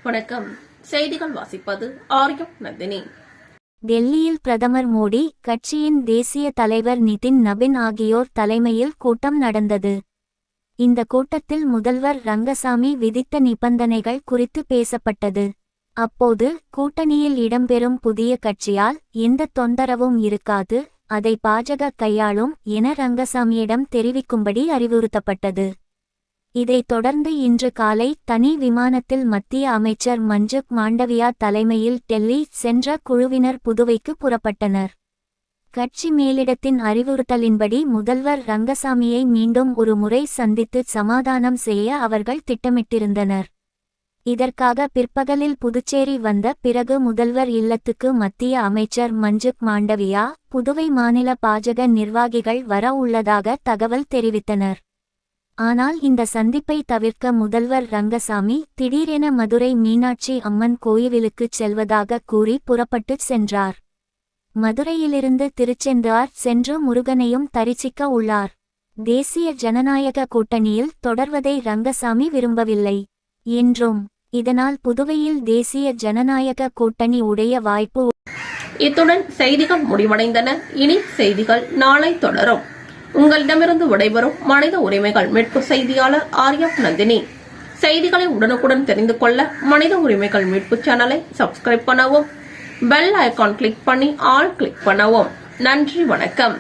வணக்கம். செய்திகள் வாசிப்பது ஆரியம் நந்தினி. டெல்லியில் பிரதமர் மோடி, கட்சியின் தேசிய தலைவர் நிதின் நபின் ஆகியோர் தலைமையில் கூட்டம் நடந்தது. இந்த கூட்டத்தில் முதல்வர் ரங்கசாமி விதித்த நிபந்தனைகள் குறித்து பேசப்பட்டது. அப்போது கூட்டணியில் இடம்பெறும் புதிய கட்சியால் எந்த தொந்தரவும் இருக்காது, அதை பாஜக கையாளும் என ரங்கசாமியிடம் தெரிவிக்கும்படி அறிவுறுத்தப்பட்டது. இதைத் தொடர்ந்து இன்று காலை தனி விமானத்தில் மத்திய அமைச்சர் மன்சுக் மாண்டவியா தலைமையில் டெல்லி சென்ற குழுவினர் புதுவைக்கு புறப்பட்டனர். கட்சி மேலிடத்தின் அறிவுறுத்தலின்படி முதல்வர் ரங்கசாமியை மீண்டும் ஒரு முறை சந்தித்து சமாதானம் செய்ய அவர்கள் திட்டமிட்டிருந்தனர். இதற்காக பிற்பகலில் புதுச்சேரி வந்த பிறகு முதல்வர் இல்லத்துக்கு மத்திய அமைச்சர் மன்சுக் மாண்டவியா, புதுவை மாநில பாஜக நிர்வாகிகள் வர உள்ளதாக தகவல் தெரிவித்தனர். ஆனால் இந்த சந்திப்பை தவிர்க்க முதல்வர் ரங்கசாமி திடீரென மதுரை மீனாட்சி அம்மன் கோயிலுக்குச் செல்வதாக கூறி புறப்பட்டுச் சென்றார். மதுரையிலிருந்து திருச்செந்தார் சென்று முருகனையும் தரிசிக்க உள்ளார். தேசிய ஜனநாயக கூட்டணியில் தொடர்வதை ரங்கசாமி விரும்பவில்லை என்றும், இதனால் புதுவையில் தேசிய ஜனநாயக கூட்டணி உடைய வாய்ப்பு. இத்துடன் செய்திகள் முடிவடைந்தன. இனி செய்திகள் நாளை தொடரும். உங்களிடமிருந்து விடைபெறும் மனித உரிமைகள் மீட்பு செய்தியாளர் ஆரியம் நந்தினி. செய்திகளை உடனுக்குடன் தெரிந்து கொள்ள மனித உரிமைகள் மீட்பு சேனலை சப்ஸ்கிரைப் பண்ணவும், பெல் ஐகான் கிளிக் பண்ணி ஆல் கிளிக் பண்ணவும். நன்றி, வணக்கம்.